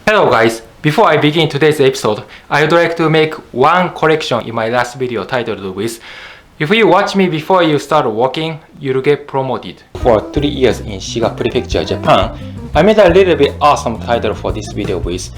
Hello guys, before I begin today's episode, I would like to make one correction in my last video titled with "If you watch me before you start working, you'll get promoted." For 3 years in Shiga Prefecture, Japan, I made a little bit awesome title for this video with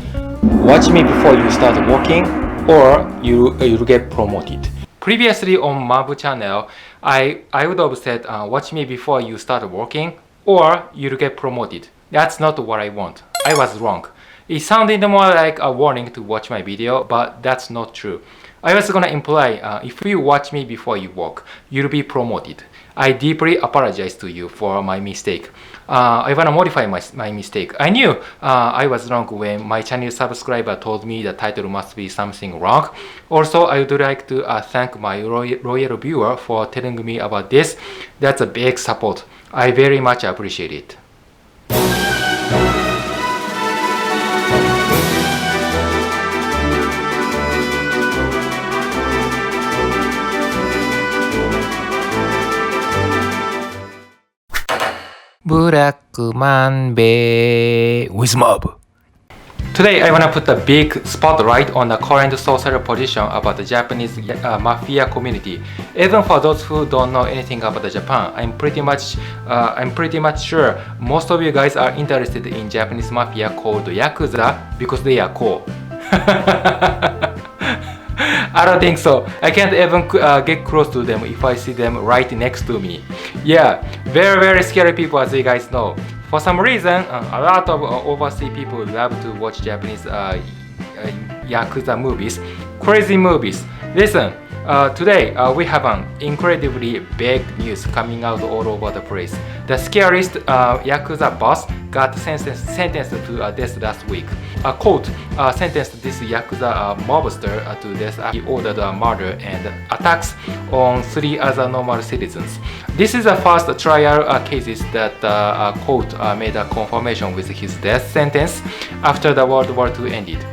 "Watch me before you start working or you'll get promoted." Previously on Mabu channel, I would have said "Watch me before you start working or you'll get promoted." That's not what I want. I was wrong. It sounded more like a warning to watch my video, but that's not true. I was gonna imply, if you watch me before you work, you'll be promoted. I deeply apologize to you for my mistake. I wanna modify my mistake. I knew I was wrong when my channel subscriber told me the title must be something wrong. Also, I would like to thank my loyal viewer for telling me about this. That's a big support. I very much appreciate it. Black Monday with Mob. Today I wanna put a big spotlight on the current social position about the Japanese mafia community. Even for those who don't know anything about Japan, I'm pretty much sure most of you guys are interested in Japanese mafia called Yakuza because they are cool. I don't think so. I can't even get close to them if I see them right next to me. Yeah, very scary people, as you guys know. For some reason, a lot of overseas people love to watch Japanese Yakuza movies, crazy movies. Listen, today we have an incredibly big news coming out all over the place. The scariest Yakuza boss got sentenced to death last week. A court sentenced this Yakuza mobster to death. He ordered a murder and attacks on 3 other normal citizens. This is the first trial cases that a court made a confirmation with his death sentence after the World War II ended.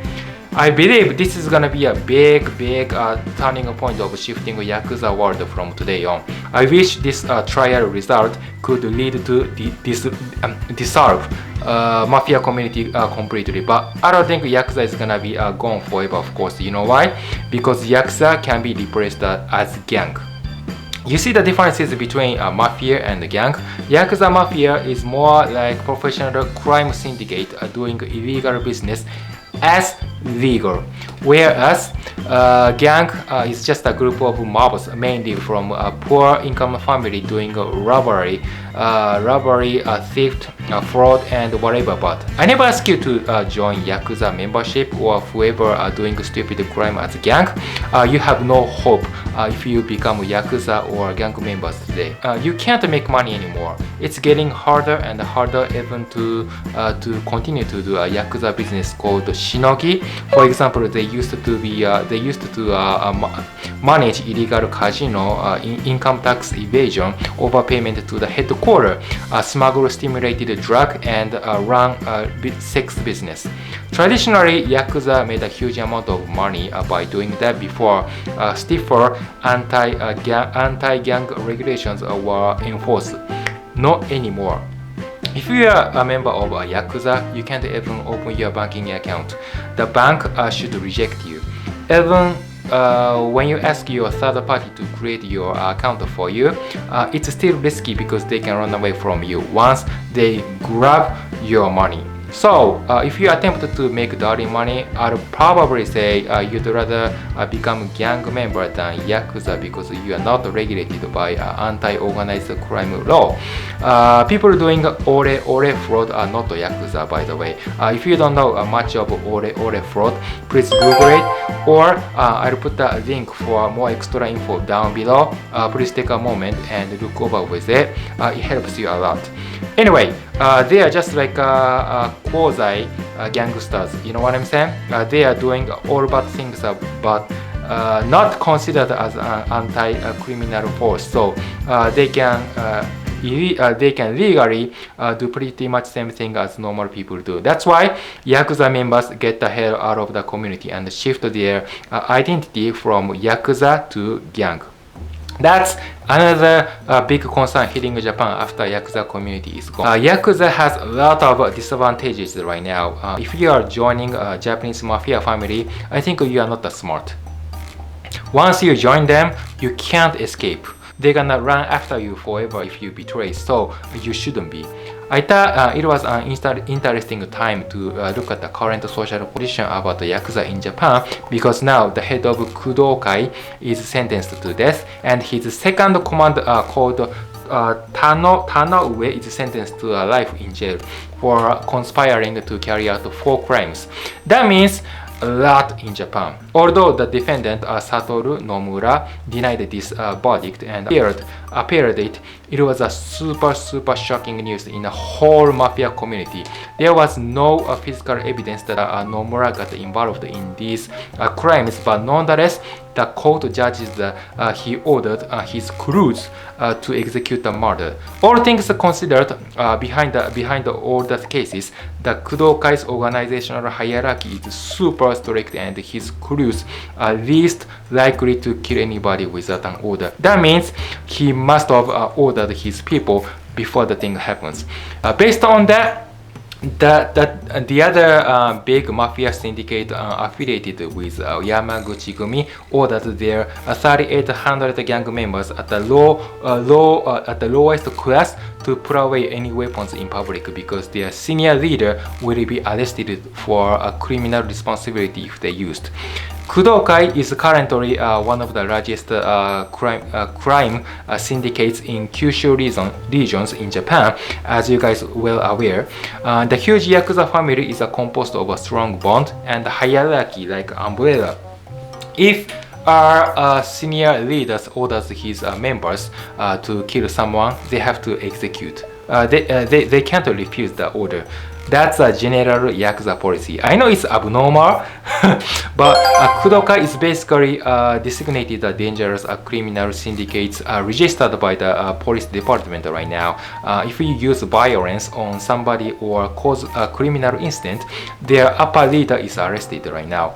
I believe this is gonna be a big turning point of shifting Yakuza world from today on. I wish this trial result could lead to dissolve mafia community completely, but I don't think Yakuza is gonna be gone forever, of course. You know why? Because Yakuza can be replaced as gang. You see the differences between mafia and gang. Yakuza mafia is more like professional crime syndicate doing illegal business as legal, whereas gang is just a group of mobs mainly from a poor income family doing robbery, theft, fraud and whatever. But I never ask you to join Yakuza membership or whoever are doing stupid crime as gang. You have no hope if you become Yakuza or gang members today. You can't make money anymore. It's getting harder and harder even to continue to do a Yakuza business called Shinogi. For example, they used to manage illegal casino, income tax evasion, overpayment to the headquarters, smuggle stimulated drug, and run sex business. Traditionally, Yakuza made a huge amount of money by doing that before stiffer anti-gang regulations were enforced. Not anymore. If you are a member of a Yakuza, you can't even open your banking account. The bank should reject you. Even when you ask your third party to create your account for you, it's still risky because they can run away from you once they grab your money. So, if you attempt to make dirty money, I'll probably say you'd rather become gang member than Yakuza because you are not regulated by anti-organized crime law. People doing ore fraud are not Yakuza, by the way. If you don't know much of ore fraud, please Google it, or I'll put a link for more extra info down below. Please take a moment and look over with it. It helps you a lot. Anyway, they are just like quasi gangsters. You know what I'm saying? They are doing all bad things, but not considered as an anti-criminal force. So they can legally do pretty much same thing as normal people do. That's why Yakuza members get the hell out of the community and shift their identity from Yakuza to gang. That's another big concern hitting Japan after Yakuza community is gone. Yakuza has a lot of disadvantages right now. If you are joining a Japanese mafia family, I think you are not that smart. Once you join them, you can't escape. They're gonna run after you forever if you betray, so you shouldn't be. I thought it was an interesting time to look at the current social position about the Yakuza in Japan, because now the head of Kudokai is sentenced to death, and his second command called Tanaue is sentenced to life in jail for conspiring to carry out 4 crimes. That means a lot in Japan. Although the defendant Satoru Nomura denied this verdict and appeared it was a super shocking news in the whole mafia community. There was no physical evidence that Nomura got involved in these crimes, but nonetheless the court judges he ordered his crews to execute the murder. All things considered, behind all the cases, the Kudokai's organizational hierarchy is super strict, and his crews are least likely to kill anybody without an order. That means he must have ordered his people before the thing happens. Based on that, the other big mafia syndicate affiliated with Yamaguchi-gumi ordered their 3,800 gang members at the lowest class to put away any weapons in public, because their senior leader will be arrested for a criminal responsibility if they used. Kudokai is currently one of the largest crime syndicates in Kyushu regions in Japan, as you guys well aware. The huge Yakuza family is composed of a strong bond and hierarchy like umbrella. If our senior leaders orders his members to kill someone, they have to execute. They can't refuse the order. That's a general Yakuza policy. I know it's abnormal, but Kudokai is basically designated a dangerous criminal syndicates registered by the police department right now. If you use violence on somebody or cause a criminal incident, their upper leader is arrested right now.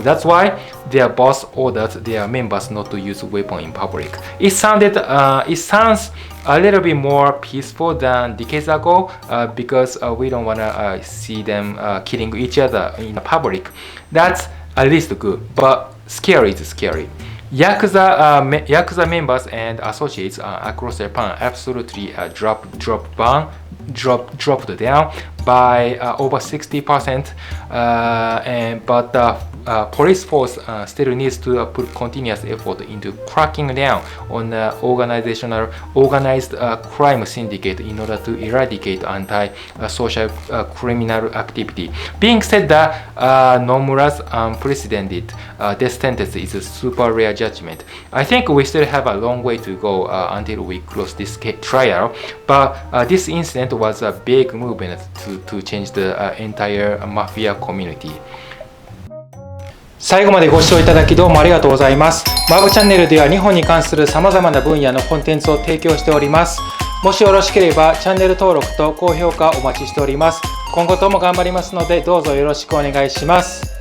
That's why their boss ordered their members not to use weapon in public. It sounds a little bit more peaceful than decades ago, because we don't want to see them killing each other in public. That's at least good, but scary is scary. Yakuza members and associates across Japan absolutely dropped down by over 60%, but police force still needs to put continuous effort into cracking down on organized crime syndicate in order to eradicate anti-social criminal activity. Being said that, Nomura's unprecedented death sentence is a super rare judgment. I think we still have a long way to go until we close this trial, but this incident was a big movement to change the entire mafia community. 最後までご視聴いただきどうもありがとうございます。マブチャンネルでは日本に関する様々な分野のコンテンツを提供しております。もしよろしければチャンネル登録と高評価お待ちしております。今後とも頑張りますのでどうぞよろしくお願いします。